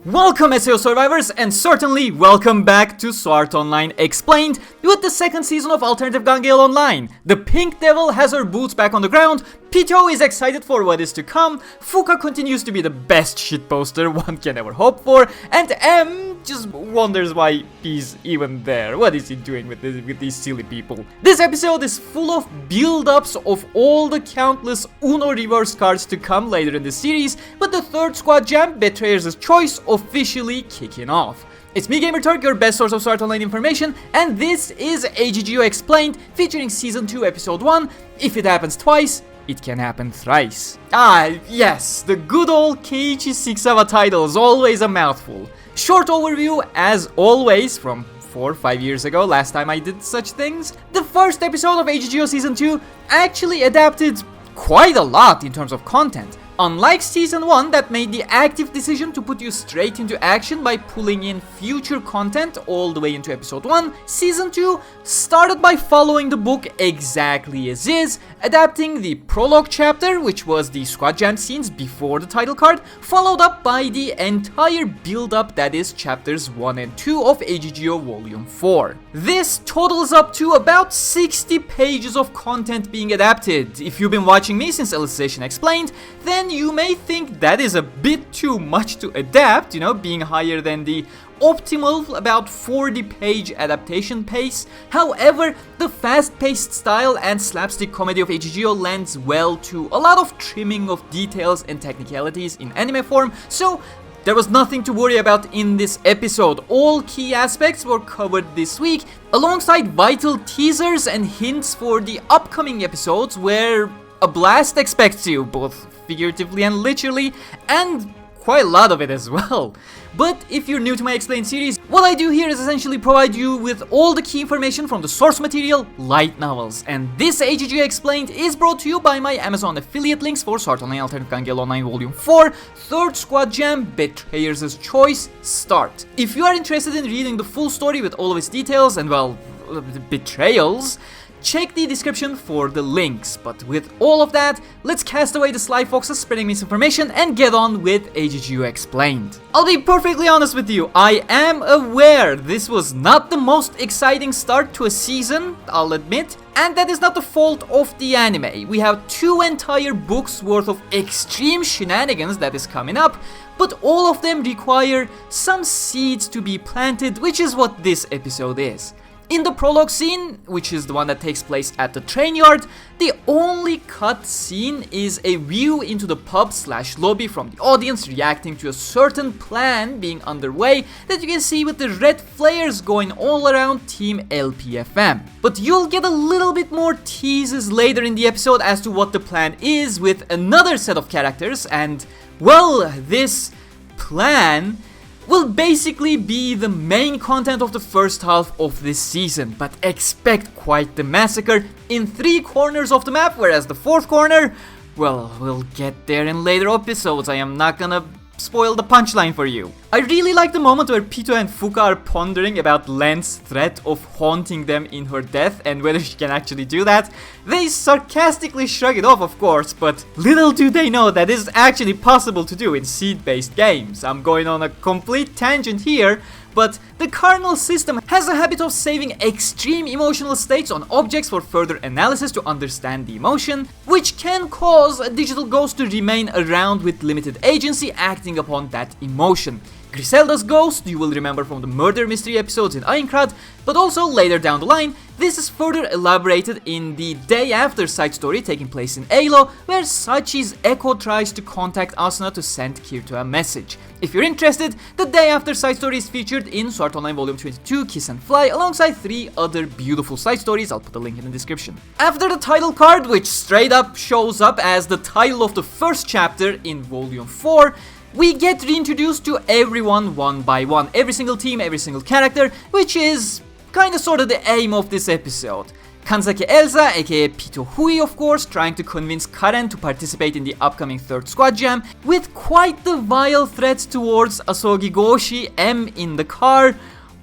Welcome SEO survivors, and certainly welcome back to Sword Online Explained with the second season of Alternative Gun Gale Online. The Pink Devil has her boots back on the ground, Pitohui is excited for what is to come, Fuka continues to be the best shitposter one can ever hope for, and M just wonders why he's even there. What is he doing with these silly people? This episode is full of build-ups of all the countless Uno reverse cards to come later in the series, with the third squad jam, Betrayals' Choice, officially kicking off. It's me, Gamerturk, your best source of Sword Online information, and this is AGGO Explained, featuring Season 2, Episode 1, If It Happens Twice, It Can Happen Thrice. Ah, yes, the good old Keiichi Sixawa title is always a mouthful. Short overview, as always, from 4 or 5 years ago, last time I did such things. The first episode of AGGO Season 2 actually adapted quite a lot in terms of content. Unlike Season 1 that made the active decision to put you straight into action by pulling in future content all the way into Episode 1, Season 2 started by following the book exactly as is, adapting the prologue chapter, which was the squad jam scenes before the title card, followed up by the entire build-up that is chapters 1 and 2 of AGGO Volume 4. This totals up to about 60 pages of content being adapted. If you've been watching me since Illustration Explained, then you may think that is a bit too much to adapt, you know, being higher than the optimal about 40-page adaptation pace. However, the fast-paced style and slapstick comedy of AGGO lends well to a lot of trimming of details and technicalities in anime form, so there was nothing to worry about in this episode. All key aspects were covered this week, alongside vital teasers and hints for the upcoming episodes where a blast expects you, both figuratively and literally, and quite a lot of it as well. But if you're new to my Explained series, what I do here is essentially provide you with all the key information from the source material, light novels. And this AGGO Explained is brought to you by my Amazon affiliate links for Sword Online Alternative Gun Gale Online Volume 4, Third Squad Jam, Betrayals' Choice, Start. If you are interested in reading the full story with all of its details and, well, betrayals, check the description for the links. But with all of that, let's cast away the sly foxes spreading misinformation and get on with AGGO Explained. I'll be perfectly honest with you, I am aware this was not the most exciting start to a season, I'll admit, and that is not the fault of the anime. We have 2 entire books worth of extreme shenanigans that is coming up, but all of them require some seeds to be planted, which is what this episode is. In the prologue scene, which is the one that takes place at the train yard, the only cut scene is a view into the pub/lobby from the audience reacting to a certain plan being underway that you can see with the red flares going all around Team LPFM. But you'll get a little bit more teases later in the episode as to what the plan is with another set of characters, and, well, this plan will basically be the main content of the first half of this season, but expect quite the massacre in 3 corners of the map, whereas the 4th corner, well, we'll get there in later episodes. I am not gonna spoil the punchline for you. I really like the moment where Pito and Fuka are pondering about Len's threat of haunting them in her death and whether she can actually do that. They sarcastically shrug it off, of course, but little do they know that is actually possible to do in seed-based games. I'm going on a complete tangent here, but the kernel system has a habit of saving extreme emotional states on objects for further analysis to understand the emotion, which can cause a digital ghost to remain around with limited agency acting upon that emotion. Griselda's ghost you will remember from the murder mystery episodes in Aincrad, but also later down the line, this is further elaborated in the day after side story taking place in Alo, where Sachi's Echo tries to contact Asuna to send Kirito a message. If you're interested, the day after side story is featured in Sword Online Volume 22, Kiss and Fly, alongside 3 other beautiful side stories. I'll put a link in the description. After the title card, which straight up shows up as the title of the first chapter in Volume 4, we get reintroduced to everyone one by one, every single team, every single character, which is kinda sorta the aim of this episode. Kanzaki Elsa, aka Pitohui, of course, trying to convince Karen to participate in the upcoming third squad jam, with quite the vile threats towards Asogi Goshi M in the car.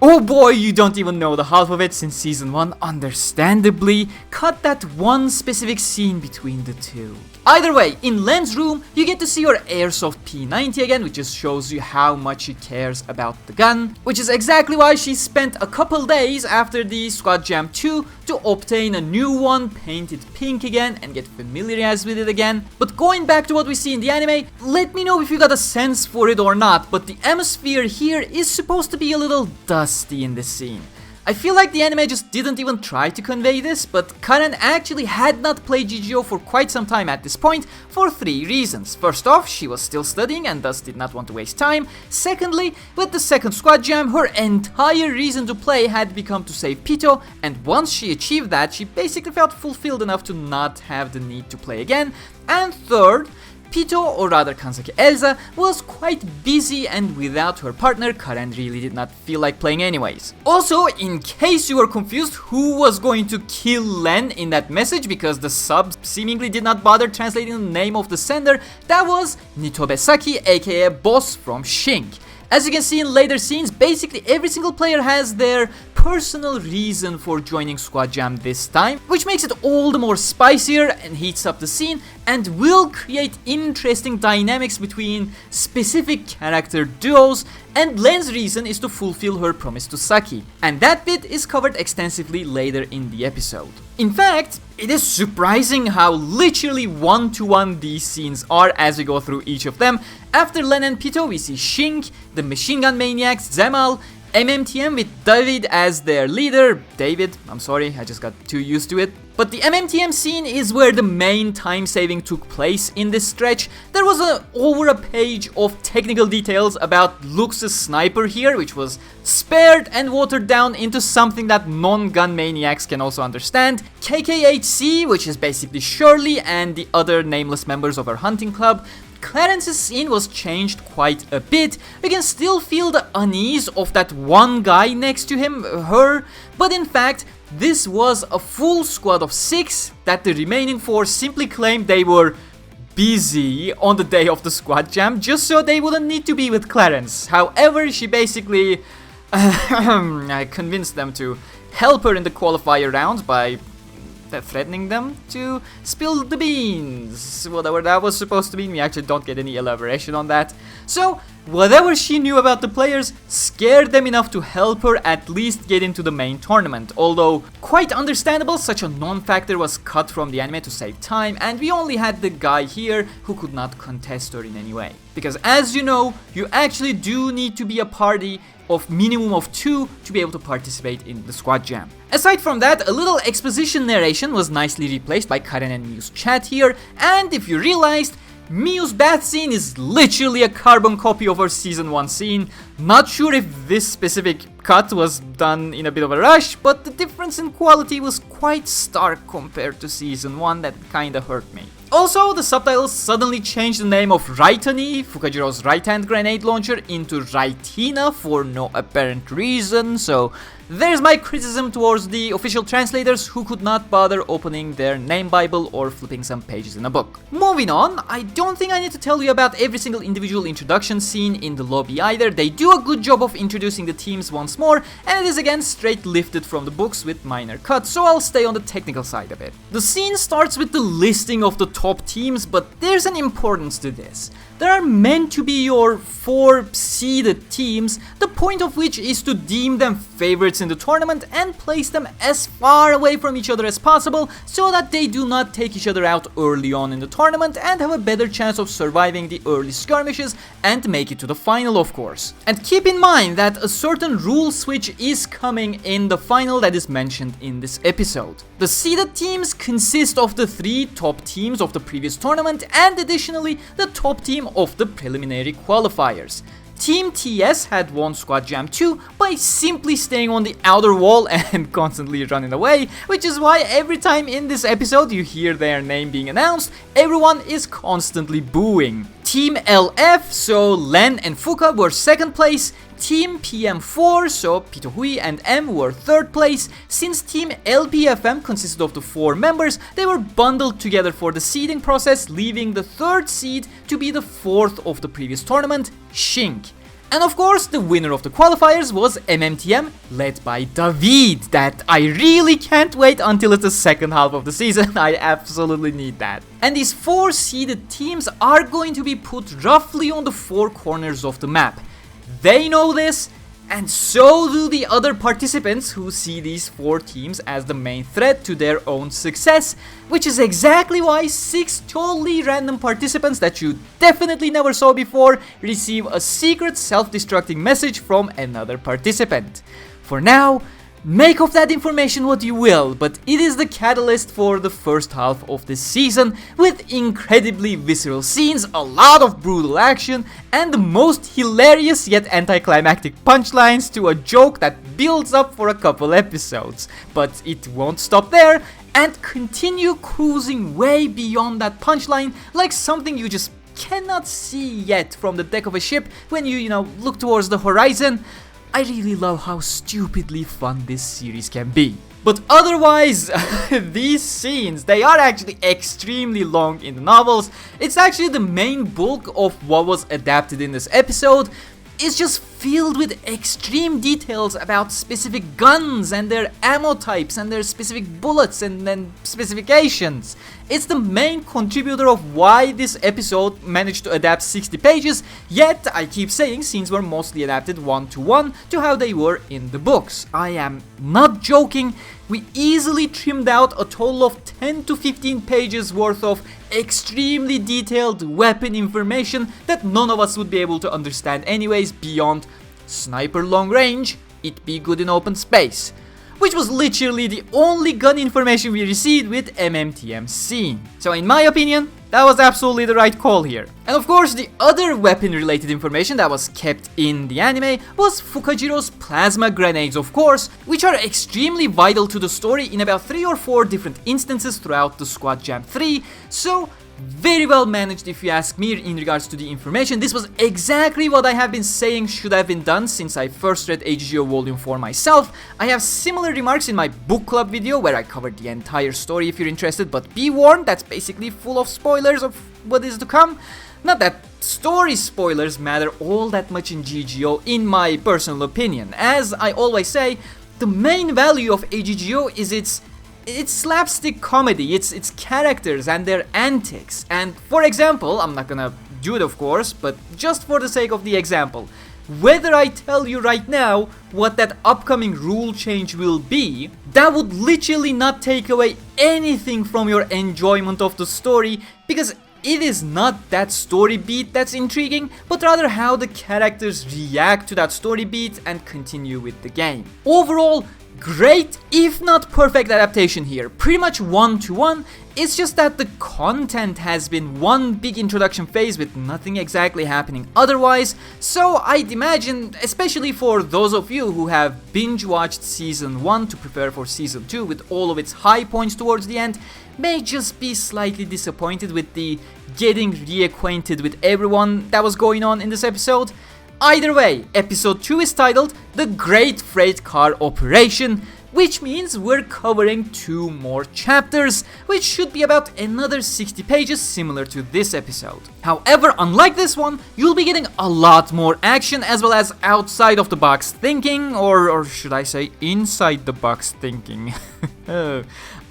Oh boy, you don't even know the half of it since season 1, understandably. Cut that one specific scene between the two. Either way, in Len's room, you get to see her Airsoft P90 again, which just shows you how much she cares about the gun, which is exactly why she spent a couple days after the Squad Jam 2 to obtain a new one, paint it pink again, and get familiarized with it again. But going back to what we see in the anime, let me know if you got a sense for it or not, but the atmosphere here is supposed to be a little dusty in this scene. I feel like the anime just didn't even try to convey this, but Karen actually had not played GGO for quite some time at this point for 3 reasons. First off, she was still studying and thus did not want to waste time. Secondly, with the second Squad Jam, her entire reason to play had become to save Pito, and once she achieved that, she basically felt fulfilled enough to not have the need to play again. And third, Pito, or rather Kansaki Elsa, was quite busy, and without her partner, Karen really did not feel like playing anyways. Also, in case you were confused who was going to kill Len in that message, because the sub seemingly did not bother translating the name of the sender, that was Nitobe Saki, aka Boss from Shink. As you can see in later scenes, basically every single player has their personal reason for joining Squad Jam this time, which makes it all the more spicier and heats up the scene and will create interesting dynamics between specific character duos, and Len's reason is to fulfill her promise to Saki, and that bit is covered extensively later in the episode. In fact, it is surprising how literally one-to-one these scenes are as we go through each of them. After Len and Pito, we see Shink, the Machine Gun Maniacs, Zemal, MMTM with David as their leader. David, I'm sorry, I just got too used to it. But the MMTM scene is where the main time saving took place in this stretch. There was over a page of technical details about Lux's sniper here, which was spared and watered down into something that non-gun maniacs can also understand. KKHC, which is basically Shirley and the other nameless members of her hunting club. Clarence's scene was changed quite a bit. We can still feel the unease of that one guy next to him, her, but in fact, this was a full squad of 6 that the remaining 4 simply claimed they were busy on the day of the Squad Jam, just so they wouldn't need to be with Clarence. However, she basically convinced them to help her in the qualifier round by threatening them to spill the beans. Whatever that was supposed to mean, we actually don't get any elaboration on that. So, whatever she knew about the players scared them enough to help her at least get into the main tournament. Although, quite understandable, such a non-factor was cut from the anime to save time, and we only had the guy here who could not contest her in any way. Because as you know, you actually do need to be a party of minimum of 2 to be able to participate in the Squad Jam. Aside from that, a little exposition narration was nicely replaced by Karen and Miu's chat here, and if you realized, Miu's bath scene is literally a carbon copy of her season 1 scene. Not sure if this specific cut was done in a bit of a rush, but the difference in quality was quite stark compared to season 1 that kinda hurt me. Also, the subtitles suddenly changed the name of Raitani, Fukaziroh's right-hand grenade launcher, into Raitina for no apparent reason, so there's my criticism towards the official translators who could not bother opening their name bible or flipping some pages in a book. Moving on, I don't think I need to tell you about every single individual introduction scene in the lobby either. They do a good job of introducing the teams once more, and it is again straight lifted from the books with minor cuts, so I'll stay on the technical side of it. The scene starts with the listing of the top teams, but there's an importance to this. There are meant to be your 4 seeded teams, the point of which is to deem them favorites in the tournament and place them as far away from each other as possible so that they do not take each other out early on in the tournament and have a better chance of surviving the early skirmishes and make it to the final, of course. And keep in mind that a certain rule switch is coming in the final that is mentioned in this episode. The seeded teams consist of the 3 top teams of the previous tournament and additionally the top team of the preliminary qualifiers. Team TS had won Squad Jam 2 by simply staying on the outer wall and constantly running away, which is why every time in this episode you hear their name being announced, everyone is constantly booing. Team LF, so Len and Fuka, were 2nd place. Team PM4, so Pitohui and M, were 3rd place. Since Team LPFM consisted of the 4 members, they were bundled together for the seeding process, leaving the 3rd seed to be the 4th of the previous tournament, Shink. And of course, the winner of the qualifiers was MMTM, led by David, that I really can't wait until it's the second half of the season. I absolutely need that. And these 4 seeded teams are going to be put roughly on the 4 corners of the map. They know this, and so do the other participants who see these 4 teams as the main threat to their own success, which is exactly why 6 totally random participants that you definitely never saw before receive a secret self-destructing message from another participant. For now, make of that information what you will, but it is the catalyst for the first half of this season, with incredibly visceral scenes, a lot of brutal action, and the most hilarious yet anticlimactic punchlines to a joke that builds up for a couple episodes. But it won't stop there, and continue cruising way beyond that punchline like something you just cannot see yet from the deck of a ship when you look towards the horizon. I really love how stupidly fun this series can be. But otherwise, these scenes, they are actually extremely long in the novels. It's actually the main bulk of what was adapted in this episode. It's just filled with extreme details about specific guns and their ammo types and their specific bullets and then specifications. It's the main contributor of why this episode managed to adapt 60 pages, yet I keep saying scenes were mostly adapted 1-to-1 to how they were in the books. I am not joking. We easily trimmed out a total of 10 to 15 pages worth of extremely detailed weapon information that none of us would be able to understand anyways, beyond sniper long range, it be good in open space, which was literally the only gun information we received with MMTM scene. So in my opinion, that was absolutely the right call here. And of course, the other weapon related information that was kept in the anime was Fukaziroh's plasma grenades, of course, which are extremely vital to the story in about 3 or 4 different instances throughout the Squad Jam 3, so very well managed if you ask me in regards to the information. This was exactly what I have been saying should have been done since I first read AGGO Volume 4 myself. I have similar remarks in my book club video where I covered the entire story if you're interested, but be warned, that's basically full of spoilers of what is to come. Not that story spoilers matter all that much in GGO in my personal opinion. As I always say, the main value of AGGO is its slapstick comedy, its characters and their antics. And for example, I'm not gonna do it of course, but just for the sake of the example, whether I tell you right now what that upcoming rule change will be, that would literally not take away anything from your enjoyment of the story, because it is not that story beat that's intriguing, but rather how the characters react to that story beat and continue with the game. Overall, great, if not perfect adaptation here, pretty much 1-to-1. It's just that the content has been one big introduction phase with nothing exactly happening otherwise, so I'd imagine, especially for those of you who have binge watched season 1 to prepare for season 2 with all of its high points towards the end, may just be slightly disappointed with the getting reacquainted with everyone that was going on in this episode. Either way, episode 2 is titled The Great Freight Car Operation, which means we're covering 2 more chapters, which should be about another 60 pages similar to this episode. However, unlike this one, you'll be getting a lot more action as well as outside of the box thinking, or should I say inside the box thinking.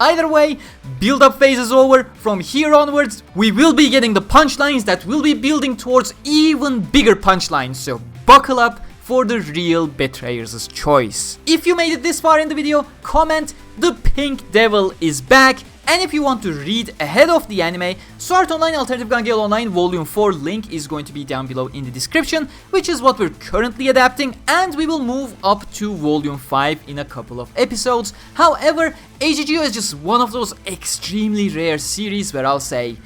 Either way, build-up phase is over. From here onwards, we will be getting the punchlines that will be building towards even bigger punchlines, so buckle up for the real betrayers' choice. If you made it this far in the video, comment "The Pink Devil is back," and if you want to read ahead of the anime, Sword Online Alternative Gun Gale Online Volume 4 link is going to be down below in the description, which is what we're currently adapting, and we will move up to Volume 5 in a couple of episodes. However, AGGO is just one of those extremely rare series where I'll say,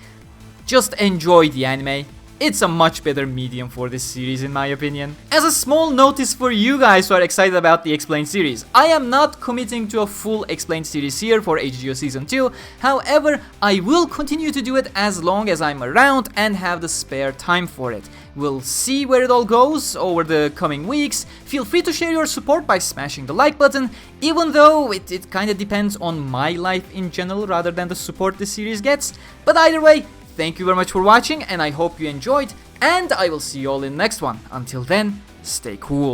just enjoy the anime. It's a much better medium for this series in my opinion. As a small notice for you guys who are excited about the Explained series, I am not committing to a full Explained series here for AGGO Season 2, however, I will continue to do it as long as I'm around and have the spare time for it. We'll see where it all goes over the coming weeks. Feel free to share your support by smashing the like button, even though it kinda depends on my life in general rather than the support this series gets. But either way, thank you very much for watching, and I hope you enjoyed, and I will see you all in the next one. Until then, stay cool.